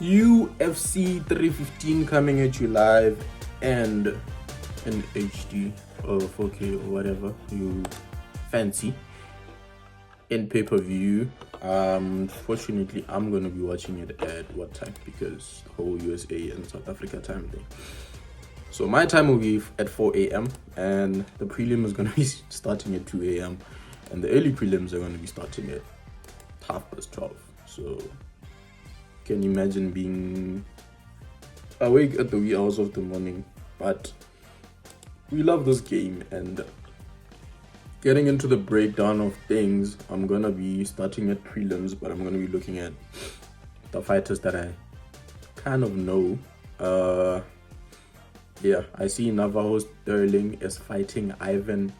UFC 315 coming at you live and in HD or 4K or whatever you fancy in pay-per-view. Fortunately, I'm gonna be watching it at what time, because the whole USA and South Africa time thing. So my time will be at 4 a.m. and the prelim is gonna be starting at 2 a.m. and the early prelims are gonna be starting at 12:30. So can you imagine being awake at the wee hours of the morning? But we love this game, and getting into the breakdown of things, I'm gonna be starting at prelims, but I'm gonna be looking at the fighters that I kind of know. I see Navajo Sterling is fighting Ivan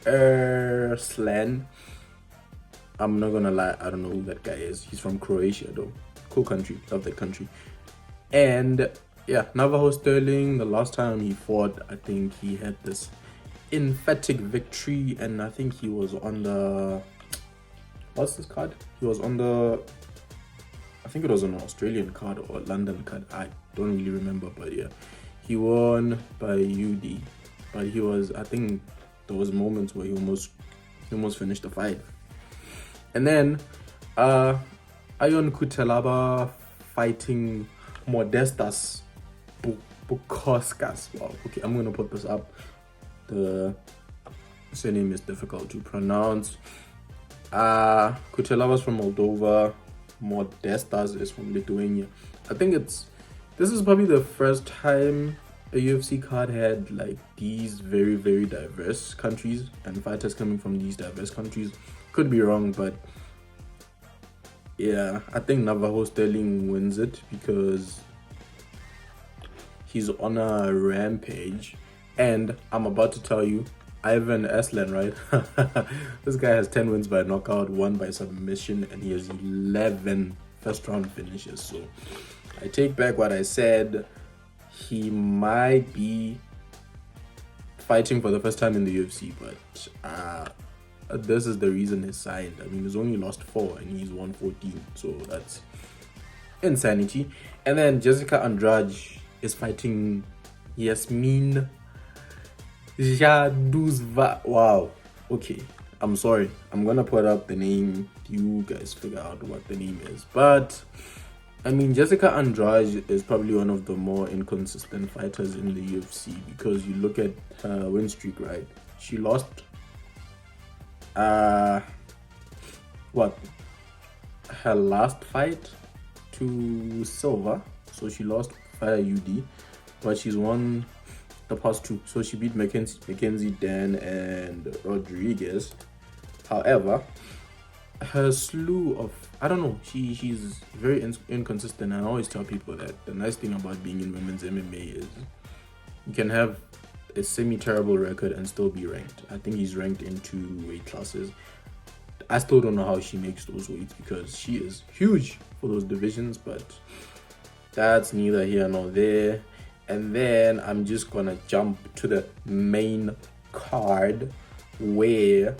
Erslan. I'm not gonna lie, I don't know who that guy is. He's from Croatia though. Cool country, love that country. And yeah, Navajo Sterling, the last time he fought, I think he had this emphatic victory, and I think he was on the, what's this card? He was on the, I think it was an Australian card or London card. I don't really remember, but yeah, he won by UD. But he was, I think there was moments where he almost finished the fight. And then Ion Kutelaba fighting Modestas Bukoskas. Wow, okay, I'm gonna put this up. The surname is difficult to pronounce. Kutelaba's from Moldova. Modestas is from Lithuania. I think this is probably the first time a UFC card had like these very, very diverse countries and fighters coming from these diverse countries. Could be wrong, but yeah, I think Navajo Sterling wins it because he's on a rampage. And I'm about to tell you, Ivan Erslan, right? This guy has 10 wins by knockout, 1 by submission, and he has 11 first round finishes. So I take back what I said. He might be fighting for the first time in the UFC, but this is the reason he's signed. I mean, he's only lost 4 and he's won 14, so that's insanity. And then Jessica Andrade is fighting Yasmin Jaduzva. Wow. Okay, I'm sorry. I'm gonna put up the name. You guys figure out what the name is. But I mean, Jessica Andrade is probably one of the more inconsistent fighters in the UFC, because you look at her win streak, right? She lost her last fight to Silva, so she lost via UD, but she's won the past 2. So she beat Mackenzie Dan and Rodriguez. However, her slew of, I don't know, she's very inconsistent. And I always tell people that the nice thing about being in women's MMA is you can have a semi-terrible record and still be ranked. I think he's ranked in 2 weight classes. I still don't know how she makes those weights, because she is huge for those divisions, but that's neither here nor there. And then I'm just gonna jump to the main card, where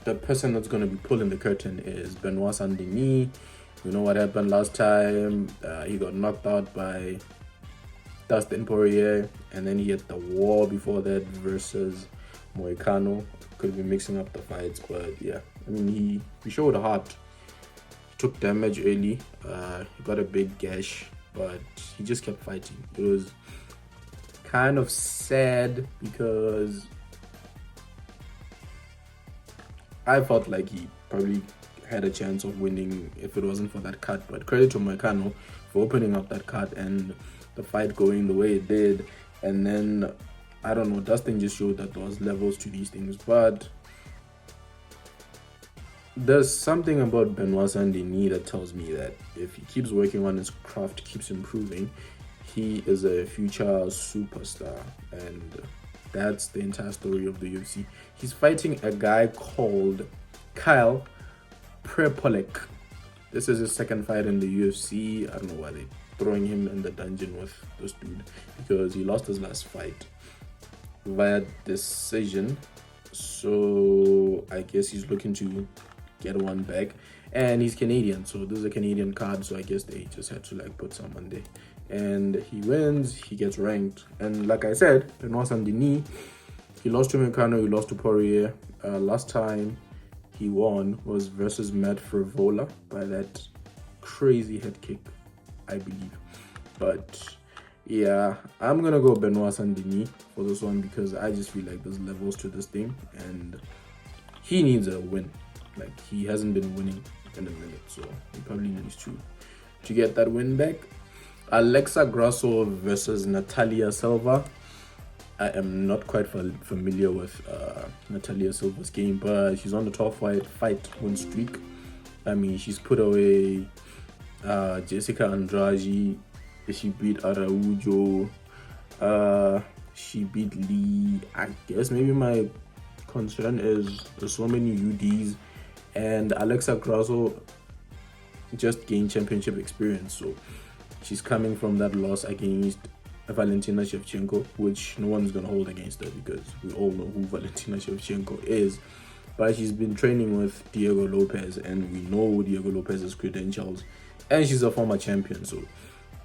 the person that's gonna be pulling the curtain is Benoit Saint-Denis. You know what happened last time? He got knocked out by Dustin Poirier, and then he had the war before that versus Moicano. Could be mixing up the fights, but yeah, I mean, he showed heart. He took damage early. He got a big gash, but he just kept fighting. It was kind of sad because I felt like he probably had a chance of winning if it wasn't for that cut. But credit to Moicano for opening up that cut and the fight going the way it did. And then, I don't know, Dustin just showed that there was levels to these things. But there's something about Benoit Saint-Denis that tells me that if he keeps working on his craft, keeps improving, he is a future superstar. And that's the entire story of the UFC. He's fighting a guy called Kyle Prepolek. This is his second fight in the UFC. I don't know why they're throwing him in the dungeon with this dude, because he lost his last fight via decision. So I guess he's looking to get one back. and he's Canadian, so this is a Canadian card, so I guess they just had to like put someone there. And he wins, he gets ranked, and like I said, Benoit Saint-Denis, he lost to Meccano, he lost to Poirier. Last time he won was versus Matt Frivola by that crazy head kick, I believe. But yeah, I'm gonna go Benoit Saint-Denis for this one because I just feel like there's levels to this thing, and he needs a win. Like, he hasn't been winning in a minute, so he probably needs to get that win back. Alexa Grasso versus Natalia Silva. I am not quite familiar with Natalia Silva's game, but she's on the top fight win streak. I mean, she's put away Jessica Andrade. She beat Araujo. She beat Lee. I guess maybe my concern is there's so many UDs, and Alexa Grasso just gained championship experience, so she's coming from that loss against Valentina Shevchenko, which no one's gonna hold against her because we all know who Valentina Shevchenko is. But she's been training with Diego Lopez, and we know Diego Lopez's credentials, and she's a former champion, so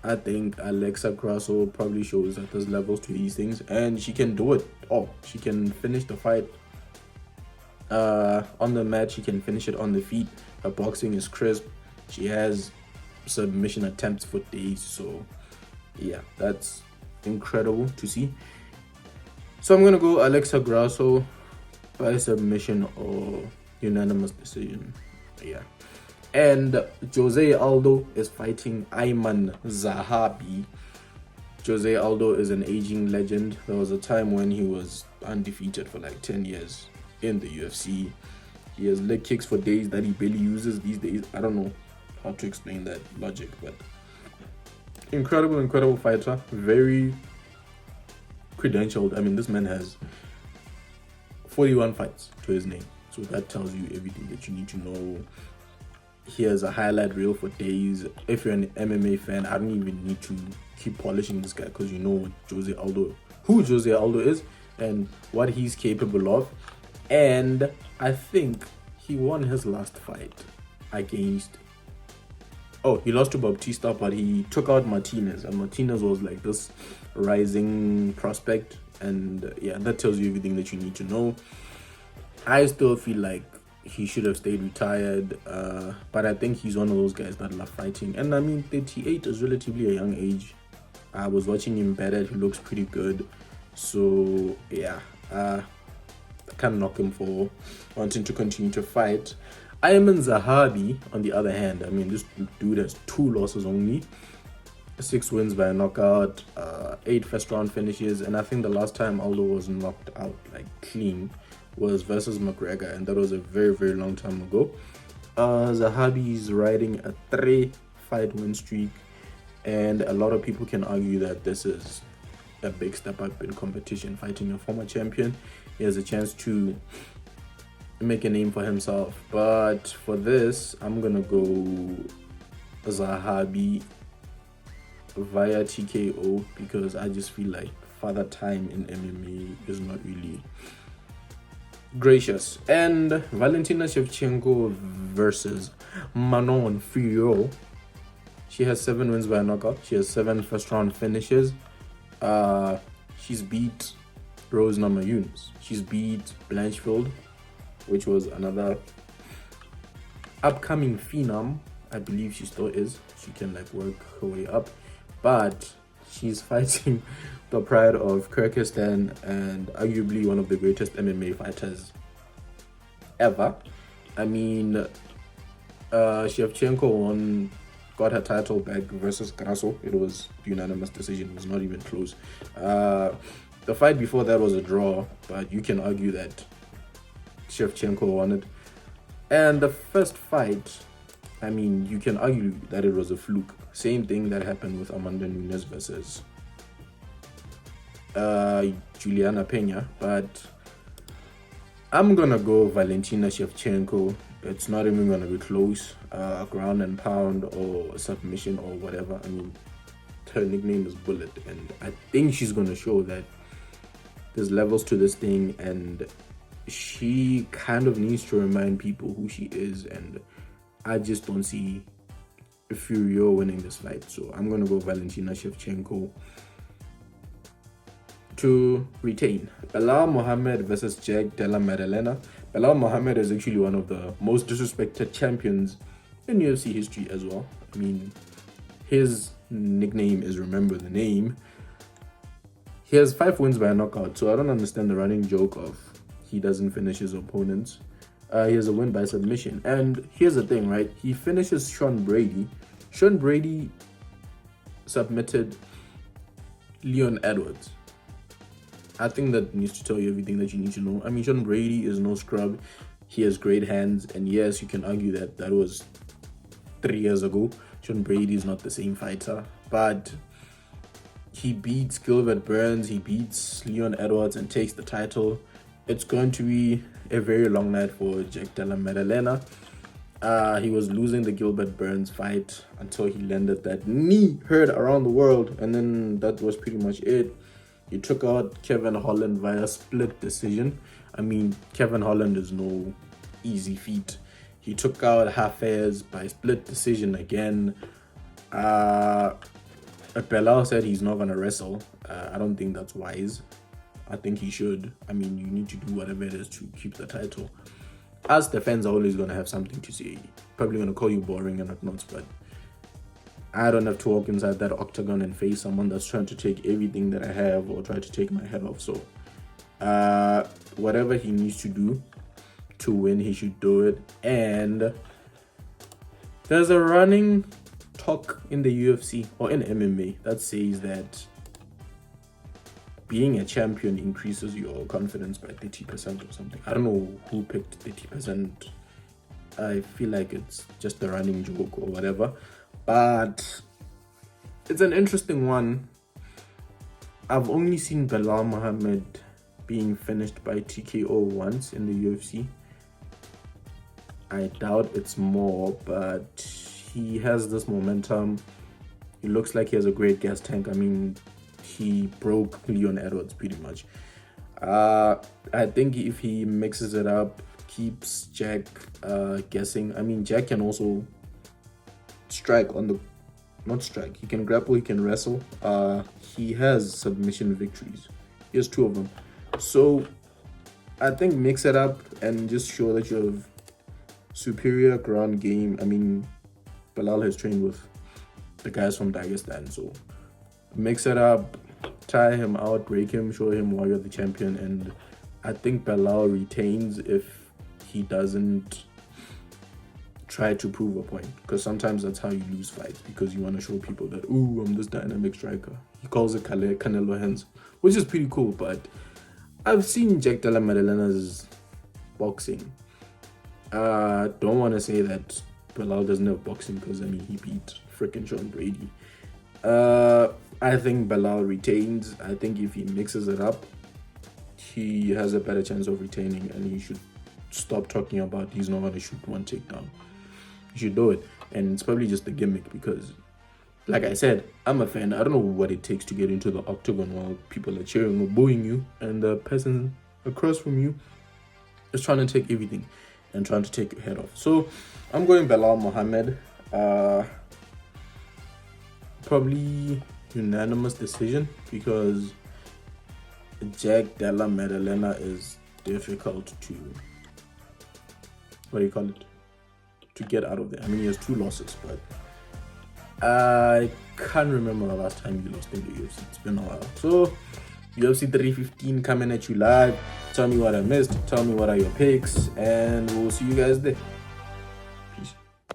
I think Alexa Grasso probably shows that there's levels to these things, and she can do it all. She can finish the fight on the mat, she can finish it on the feet. Her boxing is crisp. She has submission attempts for days, so yeah, that's incredible to see. So I'm gonna go Alexa Grasso by submission or unanimous decision. Yeah. And Jose Aldo is fighting Ayman Zahabi. Jose Aldo is an aging legend. There was a time when he was undefeated for like 10 years in the UFC. He has leg kicks for days that he barely uses these days. I don't know how to explain that logic, but incredible fighter. Very credentialed. I mean, this man has 41 fights to his name. So that tells you everything that you need to know. He has a highlight reel for days. If you're an MMA fan, I don't even need to keep polishing this guy because you know who Jose Aldo is and what he's capable of. And I think he won his last fight against... Oh, he lost to Bautista, but he took out Martinez. And Martinez was like this rising prospect. And yeah, that tells you everything that you need to know. I still feel like he should have stayed retired, but I think he's one of those guys that love fighting. And I mean, 38 is relatively a young age. I was watching him battle. He looks pretty good. So yeah, I can't knock him for wanting to continue to fight. Ayman Zahabi, on the other hand, I mean, this dude has 2 losses only. 6 wins by a knockout, 8 first round finishes, and I think the last time Aldo was knocked out like clean was versus McGregor, and that was a very long time ago. Zahabi is riding a 3-fight win streak, and a lot of people can argue that this is a big step up in competition, fighting a former champion. He has a chance to make a name for himself, but for this I'm gonna go Zahabi via TKO because I just feel like father time in MMA is not really gracious. And Valentina Shevchenko versus Manon Fiorot. She has 7 wins by a knockout. She has 7 first round finishes. She's beat Rose Namajunas. She's beat Blanchfield, which was another upcoming phenom. I believe she still is. She can like work her way up, but she's fighting the pride of Kyrgyzstan and arguably one of the greatest MMA fighters ever. I mean, Shevchenko got her title back versus Grasso. It was unanimous decision. It was not even close. The fight before that was a draw, but you can argue that Shevchenko won it. And the first fight, I mean, you can argue that it was a fluke. Same thing that happened with Amanda Nunes versus Juliana Pena, but I'm gonna go Valentina Shevchenko. It's not even gonna be close. Ground and pound or submission or whatever. I mean, her nickname is Bullet, and I think she's gonna show that there's levels to this thing, and she kind of needs to remind people who she is and I just don't see Furio winning this fight. So I'm going to go Valentina Shevchenko to retain. Belal Muhammad versus Jack Della Maddalena. Belal Muhammad is actually one of the most disrespected champions in UFC history as well. I mean, his nickname is Remember the Name. He has 5 wins by a knockout, so I don't understand the running joke of he doesn't finish his opponents. He has a win by submission. And here's the thing, right? He finishes Sean Brady. Sean Brady submitted Leon Edwards. I think that needs to tell you everything that you need to know. I mean, Sean Brady is no scrub. He has great hands. And yes, you can argue that that was 3 years ago. Sean Brady is not the same fighter. But he beats Gilbert Burns. He beats Leon Edwards and takes the title. It's going to be a very long night for Jack Della Maddalena. He was losing the Gilbert Burns fight until he landed that knee heard around the world. And then that was pretty much it. He took out Kevin Holland via split decision. I mean, Kevin Holland is no easy feat. He took out Hafez by split decision again. Belal said he's not going to wrestle. I don't think that's wise. I think he should. I mean, you need to do whatever it is to keep the title. Us, the fans are always going to have something to say. Probably going to call you boring and whatnot, but I don't have to walk inside that octagon and face someone that's trying to take everything that I have or try to take my head off. So whatever he needs to do to win, he should do it. And there's a running talk in the UFC or in MMA that says that being a champion increases your confidence by 30% or something. I don't know who picked 30%. I feel like it's just a running joke or whatever. But it's an interesting one. I've only seen Belal Muhammad being finished by TKO once in the UFC. I doubt it's more, but he has this momentum. He looks like he has a great gas tank. I mean, he broke Leon Edwards pretty much. I think if he mixes it up, keeps Jack guessing. I mean, Jack can also strike on the... Not strike. He can grapple, he can wrestle. He has submission victories. He has 2 of them. So, I think mix it up and just show that you have superior ground game. I mean, Belal has trained with the guys from Dagestan, so mix it up, tire him out, break him, show him why you're the champion, and I think Belal retains if he doesn't try to prove a point, because sometimes that's how you lose fights, because you want to show people that, ooh, I'm this dynamic striker. He calls it Canelo hands, which is pretty cool. But I've seen Jack Della Maddalena's boxing. Don't want to say that Belal doesn't have boxing, because I mean, he beat freaking Sean Brady. I think Belal retains. I think if he mixes it up, he has a better chance of retaining, and he should stop talking about he's not going to shoot one takedown. He should do it. And it's probably just a gimmick, because like I said, I'm a fan. I don't know what it takes to get into the octagon while people are cheering or booing you, and the person across from you is trying to take everything and trying to take your head off. So I'm going Belal Muhammad. Probably unanimous decision, because Jack Della Maddalena is difficult to, what do you call it, to get out of there. I mean, he has 2 losses, but I can't remember the last time he lost in the UFC. It's been a while. So UFC 315 coming at you live. Tell me what I missed, tell me what are your picks, and we'll see you guys there.